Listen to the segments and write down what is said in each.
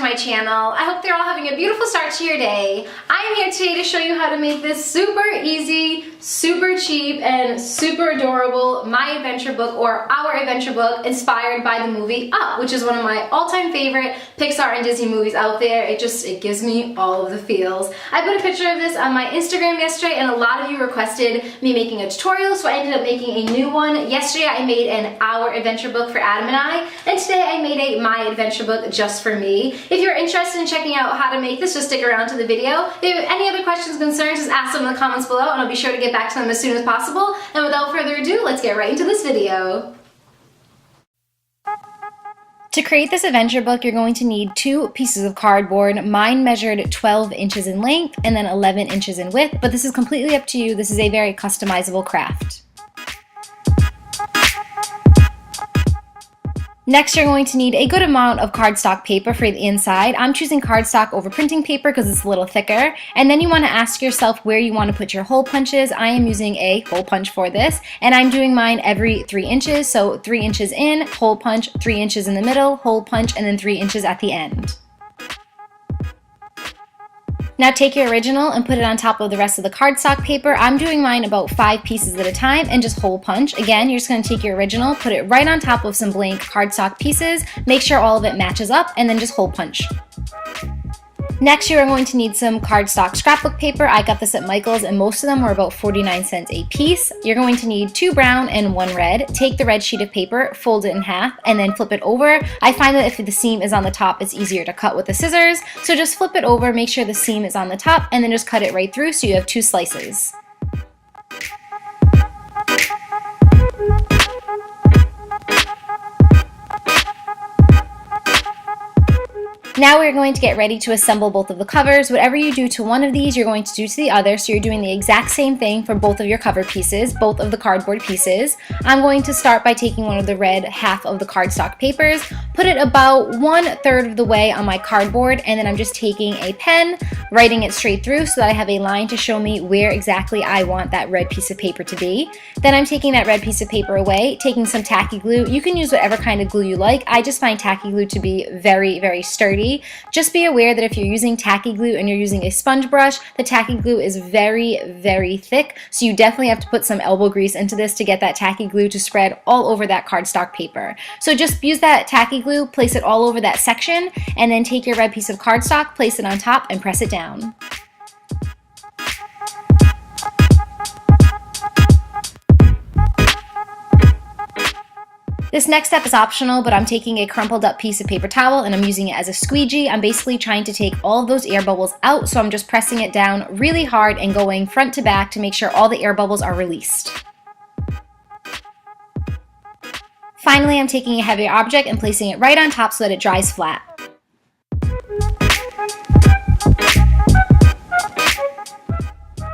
to my channel. I hope they're all having a beautiful start to your day. I am here today to show you how to make this super easy, super cheap, and super adorable My Adventure Book or Our Adventure Book inspired by the movie Up, which is one of my all-time favorite Pixar and Disney movies out there. It gives me all of the feels. I put a picture of this on my Instagram yesterday and a lot of you requested me making a tutorial, so I ended up making a new one. Yesterday I made an Our Adventure Book for Adam and I, and today I made a My Adventure Book just for me. If you're interested in checking out how to make this, just stick around to the video. If you have any other questions, concerns, just ask them in the comments below and I'll be sure to get back to them as soon as possible. And without further ado, let's get right into this video. To create this adventure book, you're going to need 2 pieces of cardboard. Mine measured 12 inches in length and then 11 inches in width, but this is completely up to you. This is a very customizable craft. Next, you're going to need a good amount of cardstock paper for the inside. I'm choosing cardstock over printing paper because it's a little thicker. And then you want to ask yourself where you want to put your hole punches. I am using a hole punch for this, and I'm doing mine every 3 inches. So 3 inches in, hole punch, 3 inches in the middle, hole punch, and then 3 inches at the end. Now take your original and put it on top of the rest of the cardstock paper. I'm doing mine about 5 pieces at a time and just hole punch. Again, you're just going to take your original, put it right on top of some blank cardstock pieces, make sure all of it matches up, and then just hole punch. Next, you are going to need some cardstock scrapbook paper. I got this at Michael's and most of them were about 49 cents a piece. You're going to need 2 brown and 1 red. Take the red sheet of paper, fold it in half, and then flip it over. I find that if the seam is on the top, it's easier to cut with the scissors. So just flip it over, make sure the seam is on the top, and then just cut it right through so you have 2 slices. Now we're going to get ready to assemble both of the covers. Whatever you do to one of these, you're going to do to the other. So you're doing the exact same thing for both of your cover pieces, both of the cardboard pieces. I'm going to start by taking one of the red half of the cardstock papers, put it about 1/3 of the way on my cardboard, and then I'm just taking a pen, writing it straight through so that I have a line to show me where exactly I want that red piece of paper to be. Then I'm taking that red piece of paper away, taking some tacky glue. You can use whatever kind of glue you like. I just find tacky glue to be very, very sturdy. Just be aware that if you're using tacky glue and you're using a sponge brush, the tacky glue is very, very thick, so you definitely have to put some elbow grease into this to get that tacky glue to spread all over that cardstock paper. So just use that tacky glue, place it all over that section, and then take your red piece of cardstock, place it on top, and press it down. This next step is optional, but I'm taking a crumpled up piece of paper towel and I'm using it as a squeegee. I'm basically trying to take all of those air bubbles out, so I'm just pressing it down really hard and going front to back to make sure all the air bubbles are released. Finally, I'm taking a heavier object and placing it right on top so that it dries flat.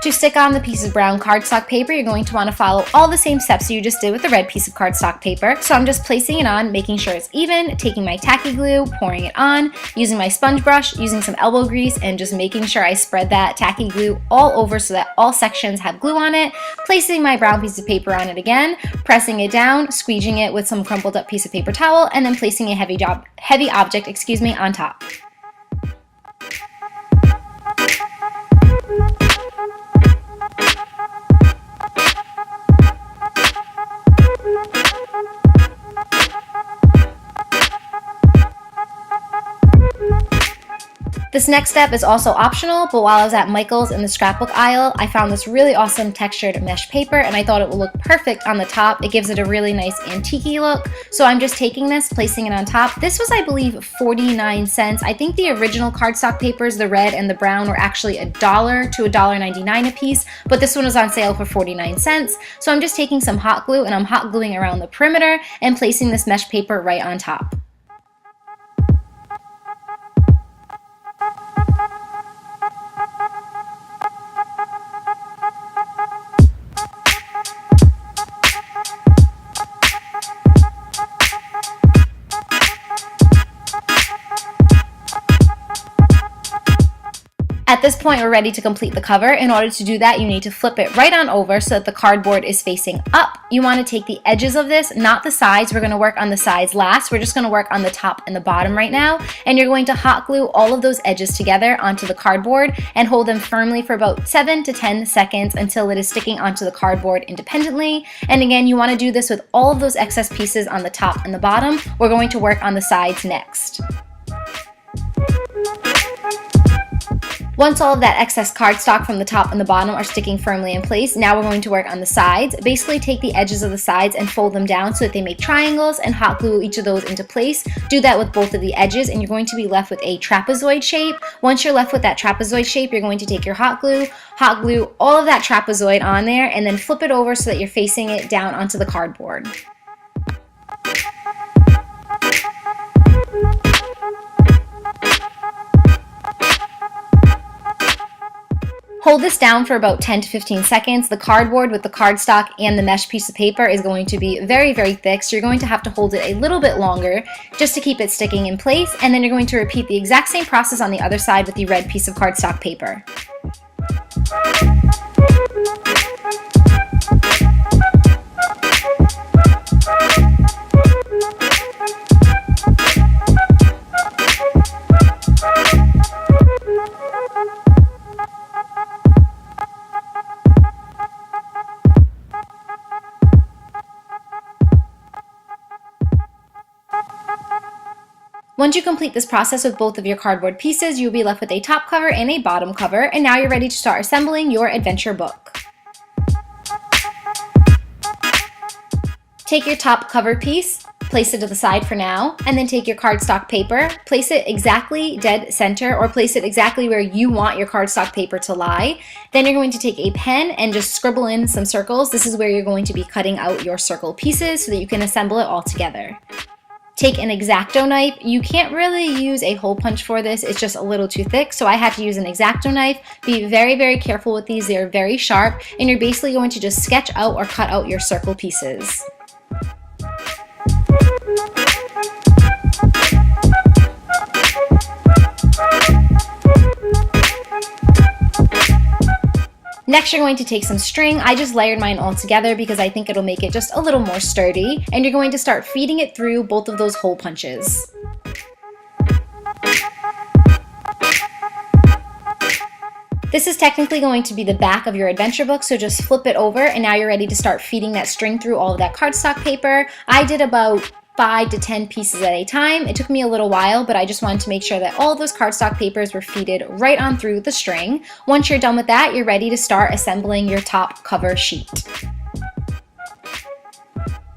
To stick on the piece of brown cardstock paper, you're going to want to follow all the same steps you just did with the red piece of cardstock paper. So I'm just placing it on, making sure it's even, taking my tacky glue, pouring it on, using my sponge brush, using some elbow grease, and just making sure I spread that tacky glue all over so that all sections have glue on it, placing my brown piece of paper on it again, pressing it down, squeegeeing it with some crumpled up piece of paper towel, and then placing a heavy object on top. This next step is also optional, but while I was at Michael's in the scrapbook aisle, I found this really awesome textured mesh paper and I thought it would look perfect on the top. It gives it a really nice antique-y look. So I'm just taking this, placing it on top. This was, I believe, 49 cents. I think the original cardstock papers, the red and the brown, were actually $1 to $1.99 a piece, but this one was on sale for 49 cents. So I'm just taking some hot glue and I'm hot gluing around the perimeter and placing this mesh paper right on top. At this point, we're ready to complete the cover. In order to do that, you need to flip it right on over so that the cardboard is facing up. You want to take the edges of this, not the sides. We're going to work on the sides last. We're just going to work on the top and the bottom right now. And you're going to hot glue all of those edges together onto the cardboard and hold them firmly for about 7 to 10 seconds until it is sticking onto the cardboard independently. And again, you want to do this with all of those excess pieces on the top and the bottom. We're going to work on the sides next. Once all of that excess cardstock from the top and the bottom are sticking firmly in place, now we're going to work on the sides. Basically take the edges of the sides and fold them down so that they make triangles and hot glue each of those into place. Do that with both of the edges and you're going to be left with a trapezoid shape. Once you're left with that trapezoid shape, you're going to take your hot glue all of that trapezoid on there and then flip it over so that you're facing it down onto the cardboard. Hold this down for about 10 to 15 seconds. The cardboard with the cardstock and the mesh piece of paper is going to be very, very thick, so you're going to have to hold it a little bit longer just to keep it sticking in place, and then you're going to repeat the exact same process on the other side with the red piece of cardstock paper. Once you complete this process with both of your cardboard pieces, you'll be left with a top cover and a bottom cover, and now you're ready to start assembling your adventure book. Take your top cover piece, place it to the side for now, and then take your cardstock paper, place it exactly dead center or place it exactly where you want your cardstock paper to lie. Then you're going to take a pen and just scribble in some circles. This is where you're going to be cutting out your circle pieces so that you can assemble it all together. Take an X-Acto knife. You can't really use a hole punch for this, it's just a little too thick, so I had to use an X-Acto knife. Be very, very careful with these, they are very sharp, and you're basically going to just sketch out or cut out your circle pieces. Next, you're going to take some string. I just layered mine all together because I think it'll make it just a little more sturdy. And you're going to start feeding it through both of those hole punches. This is technically going to be the back of your adventure book, so just flip it over and now you're ready to start feeding that string through all of that cardstock paper. I did about 5 to 10 pieces at a time. It took me a little while, but I just wanted to make sure that all of those cardstock papers were feeded right on through the string. Once you're done with that, you're ready to start assembling your top cover sheet.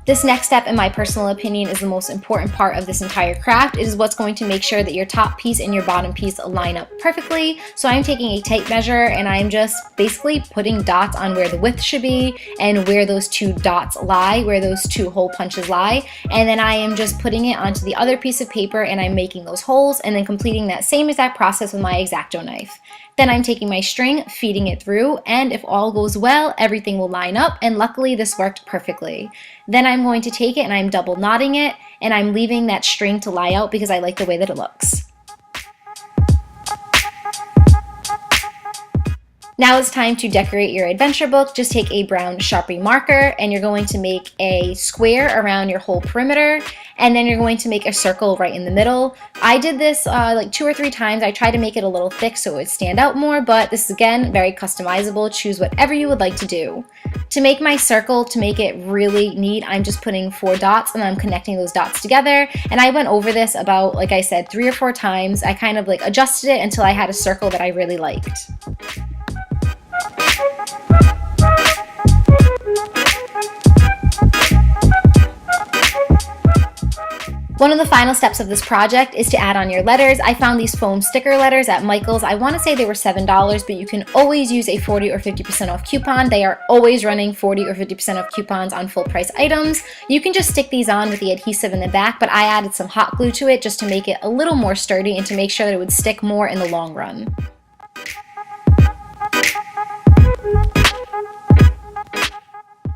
This next step, in my personal opinion, is the most important part of this entire craft. It is what's going to make sure that your top piece and your bottom piece line up perfectly. So I'm taking a tape measure and I'm just basically putting dots on where the width should be and where those two dots lie, where those two hole punches lie. And then I am just putting it onto the other piece of paper and I'm making those holes and then completing that same exact process with my X-Acto knife. Then I'm taking my string, feeding it through, and if all goes well, everything will line up, and luckily this worked perfectly. Then I'm going to take it and I'm double knotting it, and I'm leaving that string to lie out because I like the way that it looks. Now it's time to decorate your adventure book. Just take a brown Sharpie marker and you're going to make a square around your whole perimeter, and then you're going to make a circle right in the middle. I did this like 2 or 3 times. I tried to make it a little thick so it would stand out more, but this is again very customizable. Choose whatever you would like to do. To make my circle, to make it really neat, I'm just putting 4 dots and I'm connecting those dots together. And I went over this about, like I said, 3 or 4 times. I kind of like adjusted it until I had a circle that I really liked. One of the final steps of this project is to add on your letters. I found these foam sticker letters at Michael's. I want to say they were $7, but you can always use a 40 or 50% off coupon. They are always running 40 or 50% off coupons on full price items. You can just stick these on with the adhesive in the back, but I added some hot glue to it just to make it a little more sturdy and to make sure that it would stick more in the long run.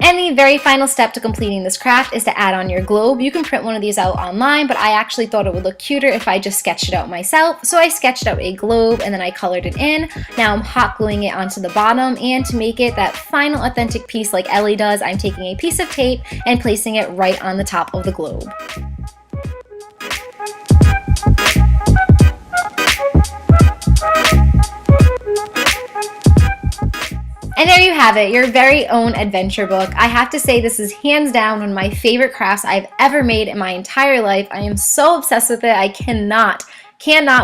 And the Finally, very final step to completing this craft is to add on your globe. You can print one of these out online, but I actually thought it would look cuter if I just sketched it out myself. So I sketched out a globe and then I colored it in. Now I'm hot gluing it onto the bottom, and to make it that final authentic piece like Ellie does, I'm taking a piece of tape and placing it right on the top of the globe. And there you have it, your very own adventure book. I have to say this is hands down one of my favorite crafts I've ever made in my entire life. I am so obsessed with it. I cannot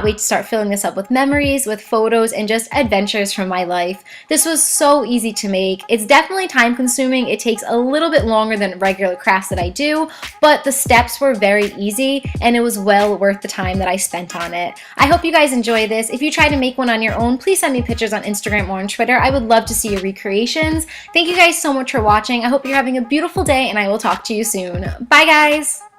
wait to start filling this up with memories, with photos, and just adventures from my life. This was so easy to make. It's definitely time consuming. It takes a little bit longer than regular crafts that I do, but the steps were very easy and it was well worth the time that I spent on it. I hope you guys enjoy this. If you try to make one on your own, please send me pictures on Instagram or on Twitter. I would love to see your recreations. Thank you guys so much for watching. I hope you're having a beautiful day and I will talk to you soon. Bye guys!